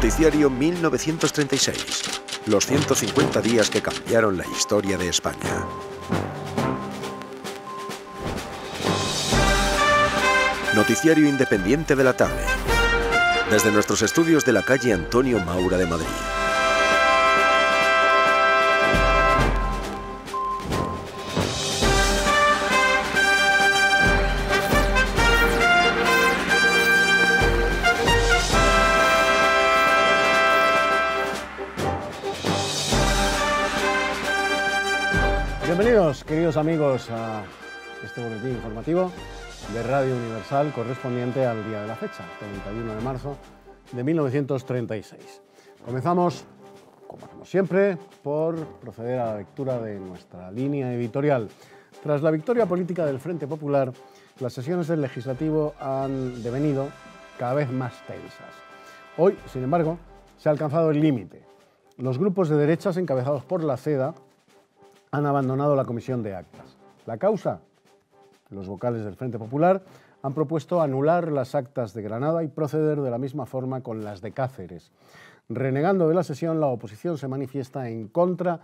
Noticiario 1936. Los 150 días que cambiaron la historia de España. Noticiario independiente de la tarde. Desde nuestros estudios de la calle Antonio Maura de Madrid. Bienvenidos, queridos amigos, a este boletín informativo de Radio Universal correspondiente al día de la fecha, 31 de marzo de 1936. Comenzamos, como hacemos siempre, por proceder a la lectura de nuestra línea editorial. Tras la victoria política del Frente Popular, las sesiones del Legislativo han devenido cada vez más tensas. Hoy, sin embargo, se ha alcanzado el límite. Los grupos de derechas encabezados por la CEDA han abandonado la comisión de actas. ¿La causa? Los vocales del Frente Popular han propuesto anular las actas de Granada y proceder de la misma forma con las de Cáceres. Renegando de la sesión, la oposición se manifiesta en contra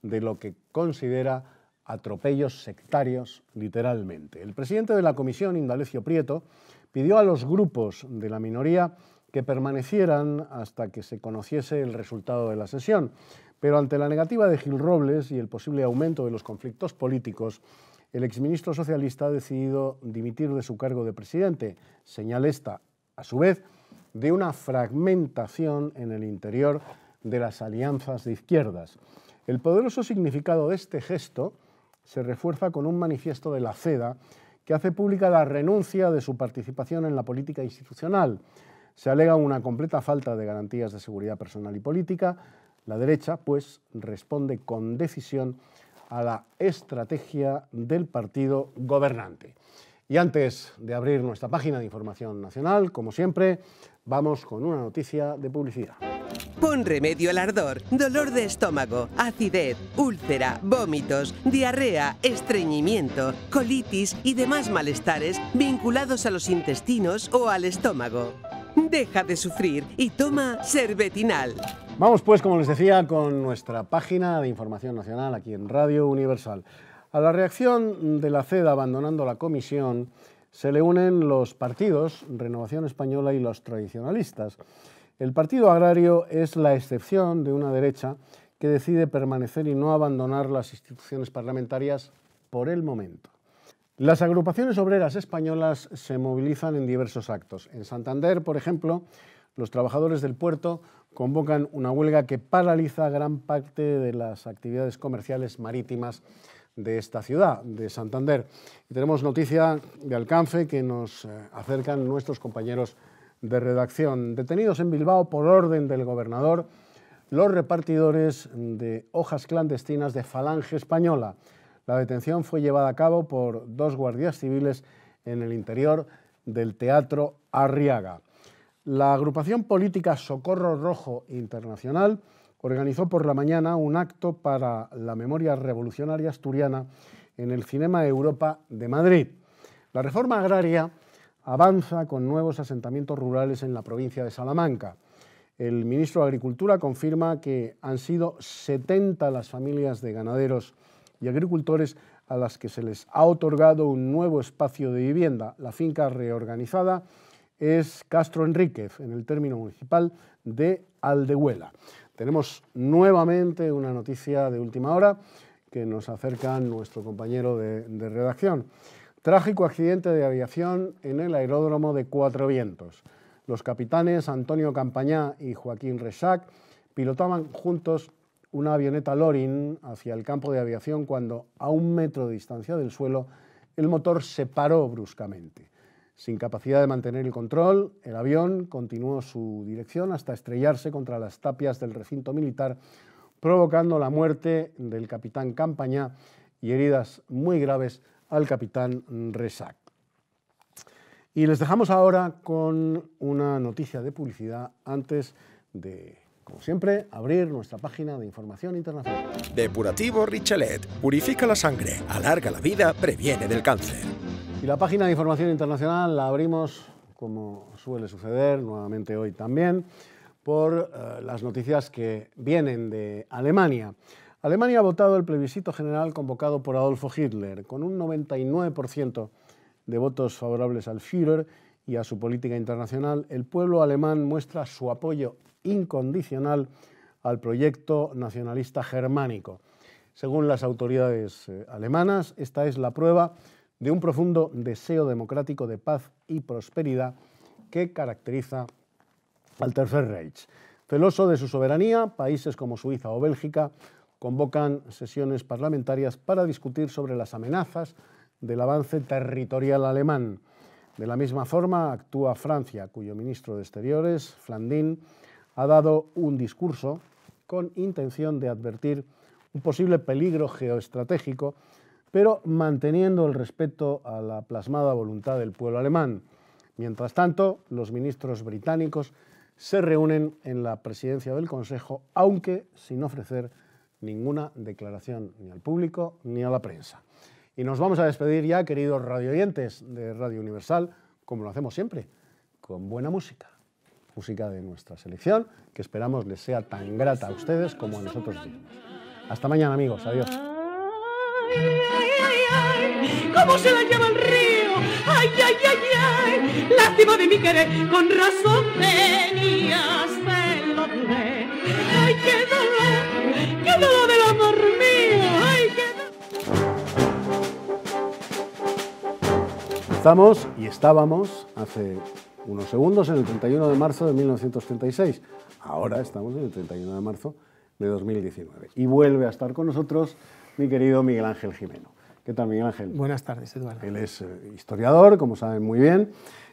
de lo que considera atropellos sectarios, literalmente. El presidente de la comisión, Indalecio Prieto, pidió a los grupos de la minoría que permanecieran hasta que se conociese el resultado de la sesión, pero ante la negativa de Gil Robles y el posible aumento de los conflictos políticos, el exministro socialista ha decidido dimitir de su cargo de presidente, señal esta, a su vez, de una fragmentación en el interior de las alianzas de izquierdas. El poderoso significado de este gesto se refuerza con un manifiesto de la CEDA que hace pública la renuncia de su participación en la política institucional. Se alega una completa falta de garantías de seguridad personal y política. La derecha, pues, responde con decisión a la estrategia del partido gobernante. Y antes de abrir nuestra página de información nacional, como siempre, vamos con una noticia de publicidad. Pon remedio al ardor, dolor de estómago, acidez, úlcera, vómitos, diarrea, estreñimiento, colitis y demás malestares vinculados a los intestinos o al estómago. Deja de sufrir y toma Servetinal. Vamos pues, como les decía, con nuestra página de información nacional aquí en Radio Universal. A la reacción de la CEDA abandonando la comisión se le unen los partidos Renovación Española y los tradicionalistas. El Partido Agrario es la excepción de una derecha que decide permanecer y no abandonar las instituciones parlamentarias por el momento. Las agrupaciones obreras españolas se movilizan en diversos actos. En Santander, por ejemplo, los trabajadores del puerto convocan una huelga que paraliza gran parte de las actividades comerciales marítimas de esta ciudad, de Santander. Y tenemos noticia de alcance que nos acercan nuestros compañeros de redacción. Detenidos en Bilbao por orden del gobernador los repartidores de hojas clandestinas de Falange Española. La detención fue llevada a cabo por dos guardias civiles en el interior del Teatro Arriaga. La agrupación política Socorro Rojo Internacional organizó por la mañana un acto para la memoria revolucionaria asturiana en el Cinema Europa de Madrid. La reforma agraria avanza con nuevos asentamientos rurales en la provincia de Salamanca. El ministro de Agricultura confirma que han sido 70 las familias de ganaderos y agricultores a las que se les ha otorgado un nuevo espacio de vivienda. La finca reorganizada es Castro Enríquez, en el término municipal de Aldehuela. Tenemos nuevamente una noticia de última hora que nos acerca nuestro compañero de redacción. Trágico accidente de aviación en el aeródromo de Cuatro Vientos. Los capitanes Antonio Campañá y Joaquín Resac pilotaban juntos una avioneta Lorin hacia el campo de aviación cuando, a 1 metro de distancia del suelo, el motor se paró bruscamente. Sin capacidad de mantener el control, el avión continuó su dirección hasta estrellarse contra las tapias del recinto militar, provocando la muerte del capitán Campañá y heridas muy graves al capitán Resac. Y les dejamos ahora con una noticia de publicidad antes de, como siempre, abrir nuestra página de información internacional. Depurativo Richelet. Purifica la sangre, alarga la vida, previene del cáncer. Y la página de información internacional la abrimos, como suele suceder, nuevamente hoy también, por las noticias que vienen de Alemania. Alemania ha votado el plebiscito general convocado por Adolfo Hitler, con un 99% de votos favorables al Führer y a su política internacional. El pueblo alemán muestra su apoyo incondicional al proyecto nacionalista germánico. Según las autoridades alemanas, esta es la prueba de un profundo deseo democrático de paz y prosperidad que caracteriza al Tercer Reich. Celoso de su soberanía, países como Suiza o Bélgica convocan sesiones parlamentarias para discutir sobre las amenazas del avance territorial alemán. De la misma forma actúa Francia, cuyo ministro de Exteriores, Flandin, ha dado un discurso con intención de advertir un posible peligro geoestratégico, pero manteniendo el respeto a la plasmada voluntad del pueblo alemán. Mientras tanto, los ministros británicos se reúnen en la presidencia del Consejo, aunque sin ofrecer ninguna declaración ni al público ni a la prensa. Y nos vamos a despedir ya, queridos radioyentes de Radio Universal, como lo hacemos siempre, con buena música. Música de nuestra selección, que esperamos les sea tan grata a ustedes como a nosotros mismos. Hasta mañana, amigos. Adiós. Ay, ay, ay, ¿cómo se la lleva el río? Ay, ay, ay, ay, lástima de mi querer, con razón tenías celos de. Ay, qué dolor del amor mío, ay, Estamos y estábamos hace unos segundos en el 31 de marzo de 1936. Ahora estamos en el 31 de marzo de 2019. Y vuelve a estar con nosotros mi querido Miguel Ángel Jimeno. ¿Qué tal, Miguel Ángel? Buenas tardes, Eduardo. Él es historiador, como saben muy bien,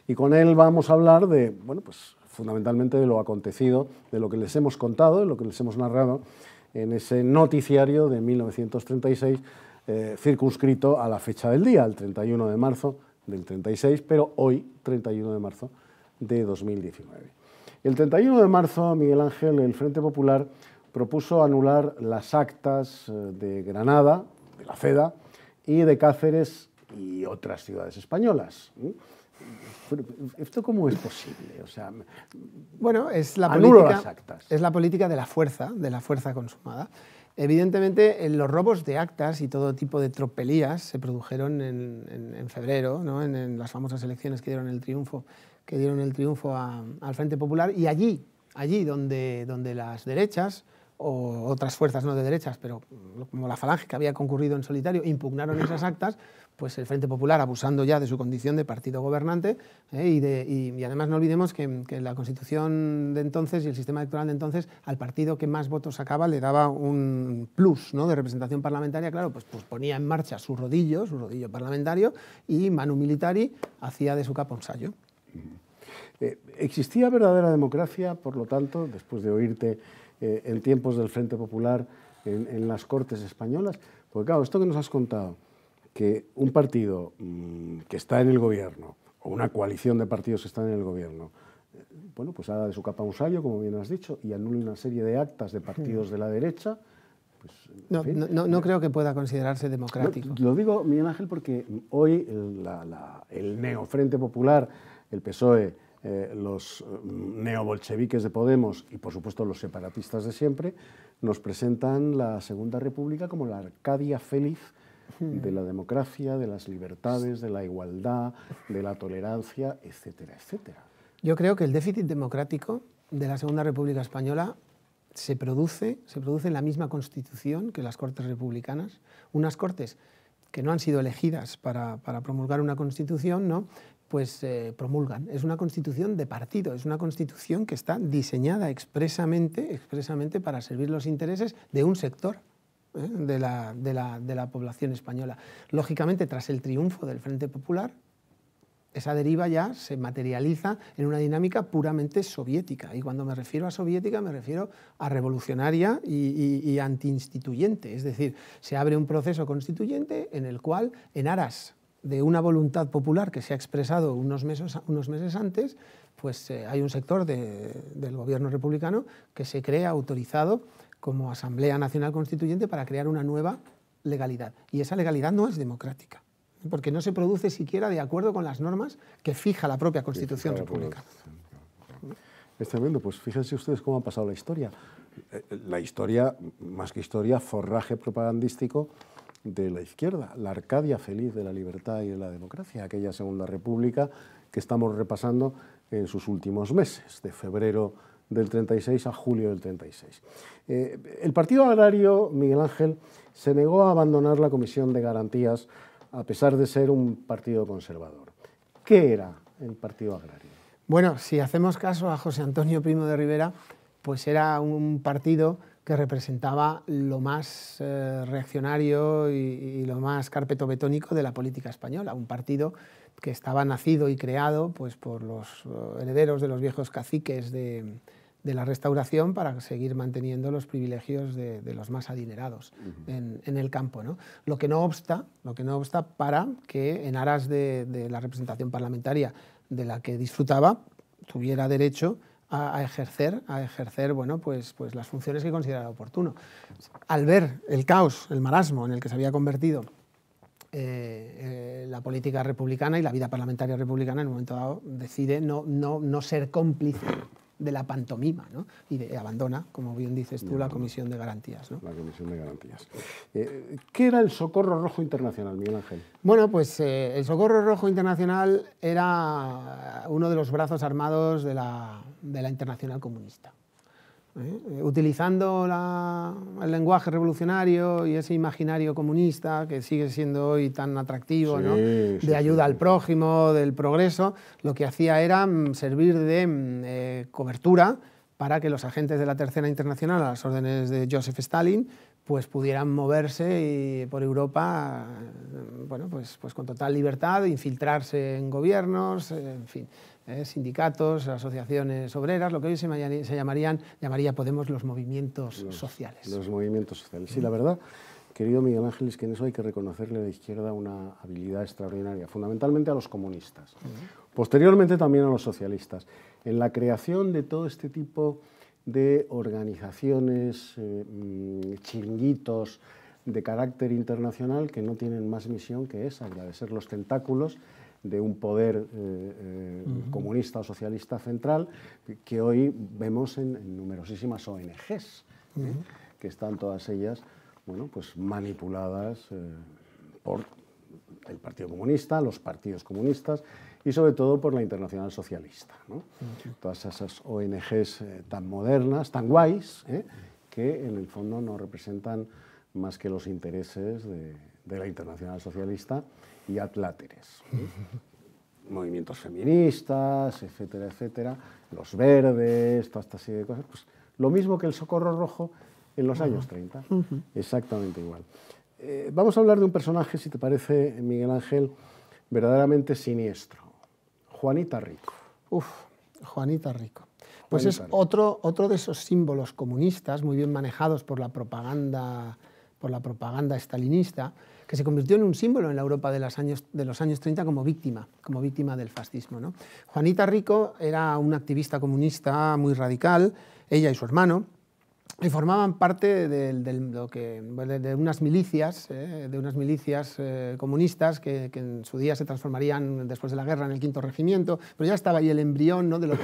y con él vamos a hablar de, bueno, pues fundamentalmente de lo acontecido, de lo que les hemos contado, de lo que les hemos narrado en ese noticiario de 1936, circunscrito a la fecha del día, el 31 de marzo del 36, pero hoy, 31 de marzo de 2019. El 31 de marzo, Miguel Ángel, el Frente Popular propuso anular las actas de Granada, de la CEDA, y de Cáceres y otras ciudades españolas. ¿Esto cómo es posible? O sea, bueno, es la anulo política, las actas. Es la política de la fuerza consumada. Evidentemente, los robos de actas y todo tipo de tropelías se produjeron en febrero, ¿no? en las famosas elecciones que dieron el triunfo al Frente Popular, y allí donde las derechas o otras fuerzas no de derechas, pero como la Falange, que había concurrido en solitario, impugnaron esas actas, pues el Frente Popular, abusando ya de su condición de partido gobernante, y además no olvidemos que la Constitución de entonces y el sistema electoral de entonces, al partido que más votos sacaba le daba un plus, ¿no?, de representación parlamentaria. Claro, pues ponía en marcha su rodillo parlamentario, y Manu Militari hacía de su capa un sayo. ¿Existía verdadera democracia, por lo tanto, después de oírte en tiempos del Frente Popular en las Cortes españolas? Porque claro, esto que nos has contado, que un partido que está en el gobierno, o una coalición de partidos que están en el gobierno, bueno, pues haga de su capa un sayo, como bien has dicho, y anule una serie de actas de partidos de la derecha, pues, no creo que pueda considerarse democrático. Lo digo, Miguel Ángel, porque hoy el neofrente popular, el PSOE, los neobolcheviques de Podemos y, por supuesto, los separatistas de siempre, nos presentan la Segunda República como la Arcadia feliz de la democracia, de las libertades, de la igualdad, de la tolerancia, etcétera, etcétera. Yo creo que el déficit democrático de la Segunda República Española se produce en la misma Constitución que las Cortes republicanas, unas Cortes que no han sido elegidas para promulgar una Constitución, ¿no?, pues promulgan. Es una Constitución de partido, es una Constitución que está diseñada expresamente para servir los intereses de un sector de la población española. Lógicamente, tras el triunfo del Frente Popular, esa deriva ya se materializa en una dinámica puramente soviética. Y cuando me refiero a soviética, me refiero a revolucionaria y antiinstituyente. Es decir, se abre un proceso constituyente en el cual, en aras de una voluntad popular que se ha expresado unos meses antes, pues hay un sector del gobierno republicano que se cree autorizado como Asamblea Nacional Constituyente para crear una nueva legalidad. Y esa legalidad no es democrática, porque no se produce siquiera de acuerdo con las normas que fija la propia Constitución republicana. Es tremendo. Pues fíjense ustedes cómo ha pasado la historia. La historia, más que historia, forraje propagandístico de la izquierda, la Arcadia feliz de la libertad y de la democracia, aquella Segunda República que estamos repasando en sus últimos meses, de febrero del 36 a julio del 36. El Partido Agrario, Miguel Ángel, se negó a abandonar la Comisión de Garantías a pesar de ser un partido conservador. ¿Qué era el Partido Agrario? Bueno, si hacemos caso a José Antonio Primo de Rivera, pues era un partido que representaba lo más reaccionario y lo más carpetobetónico de la política española, un partido que estaba nacido y creado pues, por los herederos de los viejos caciques de la Restauración para seguir manteniendo los privilegios de los más adinerados en el campo, ¿no? Lo que no obsta para que en aras de la representación parlamentaria de la que disfrutaba tuviera derecho a ejercer bueno, pues las funciones que considerara oportuno. Al ver el caos, el marasmo en el que se había convertido la política republicana y la vida parlamentaria republicana, en un momento dado decide no ser cómplice de la pantomima, ¿no? Y abandona, como bien dices tú, la Comisión de Garantías, ¿no? La Comisión de Garantías. ¿Qué era el Socorro Rojo Internacional, Miguel Ángel? Bueno, pues el Socorro Rojo Internacional era uno de los brazos armados de la Internacional Comunista. Utilizando el lenguaje revolucionario y ese imaginario comunista que sigue siendo hoy tan atractivo, ¿no? De ayuda al prójimo, del progreso, lo que hacía era servir de cobertura para que los agentes de la Tercera Internacional, a las órdenes de Joseph Stalin, pues pudieran moverse por Europa, bueno, pues con total libertad, infiltrarse en gobiernos, en fin. Sindicatos, asociaciones obreras, lo que hoy se llamaría Podemos los movimientos sociales. Los movimientos sociales. Sí, la verdad, querido Miguel Ángel, es que en eso hay que reconocerle a la izquierda una habilidad extraordinaria, fundamentalmente a los comunistas, posteriormente también a los socialistas, en la creación de todo este tipo de organizaciones, chiringuitos de carácter internacional que no tienen más misión que esa, agradecer los tentáculos de un poder comunista o socialista central que hoy vemos en numerosísimas ONGs, que están todas ellas, bueno, pues manipuladas por el Partido Comunista, los partidos comunistas y sobre todo por la Internacional Socialista, ¿no? Todas esas ONGs tan modernas, tan guays, que en el fondo no representan más que los intereses de la Internacional Socialista y ad láteres. Movimientos feministas, etcétera, etcétera, los verdes, toda esta serie de cosas, pues lo mismo que el Socorro Rojo en los años 30, exactamente igual. Vamos a hablar de un personaje, si te parece, Miguel Ángel, verdaderamente siniestro, Juanita Rico. Juanita Rico. Pues es otro de esos símbolos comunistas muy bien manejados por la propaganda estalinista, que se convirtió en un símbolo en la Europa de los años 30 como víctima del fascismo, ¿no? Juanita Rico era una activista comunista muy radical, ella y su hermano, y formaban parte de unas milicias comunistas que en su día se transformarían después de la guerra en el Quinto Regimiento, pero ya estaba ahí el embrión, ¿no? De lo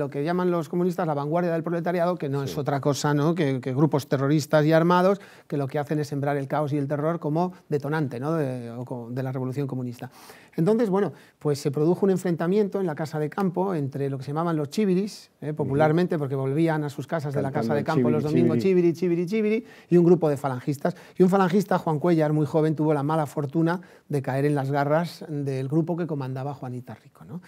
que llaman los comunistas la vanguardia del proletariado, que no es otra cosa, ¿no? que grupos terroristas y armados que lo que hacen es sembrar el caos y el terror como detonante, ¿no? de la revolución comunista. Entonces, bueno, pues se produjo un enfrentamiento en la casa de campo entre lo que se llamaban los chiviris, popularmente, porque volvían a sus casas de la casa de campo los domingos, chiviri, y un grupo de falangistas. Y un falangista, Juan Cuéllar, muy joven, tuvo la mala fortuna de caer en las garras del grupo que comandaba Juanita Rico, ¿no?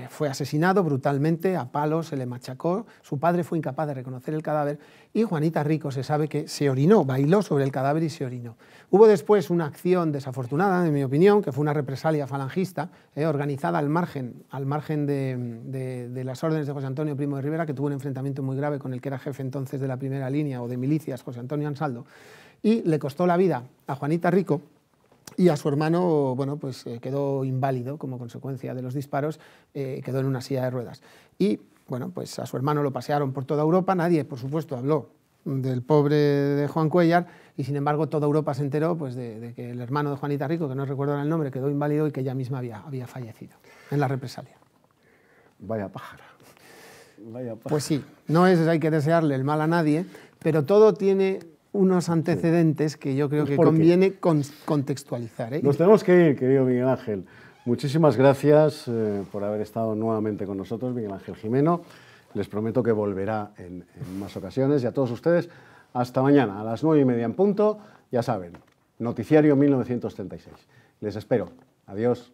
Fue asesinado brutalmente, a palos, se le machacó, su padre fue incapaz de reconocer el cadáver y Juanita Rico se sabe que se orinó, bailó sobre el cadáver y se orinó. Hubo después una acción desafortunada, en mi opinión, que fue una represalia falangista, organizada al margen de las órdenes de José Antonio Primo de Rivera, que tuvo un enfrentamiento muy grave con el que era jefe entonces de la primera línea o de milicias, José Antonio Ansaldo, y le costó la vida a Juanita Rico. Y a su hermano, bueno, pues quedó inválido como consecuencia de los disparos, quedó en una silla de ruedas. Y, bueno, pues a su hermano lo pasearon por toda Europa, nadie, por supuesto, habló del pobre de Juan Cuéllar, y sin embargo toda Europa se enteró pues, de que el hermano de Juanita Rico, que no recuerdo el nombre, quedó inválido y que ella misma había fallecido en la represalia. Vaya pájara. Vaya Pues sí, no hay que desearle el mal a nadie, pero todo tiene unos antecedentes que yo creo que conviene contextualizar. Nos tenemos que ir, querido Miguel Ángel. Muchísimas gracias por haber estado nuevamente con nosotros, Miguel Ángel Gimeno. Les prometo que volverá en más ocasiones. Y a todos ustedes, hasta mañana, a las 9:30 en punto. Ya saben, Noticiario 1936. Les espero. Adiós.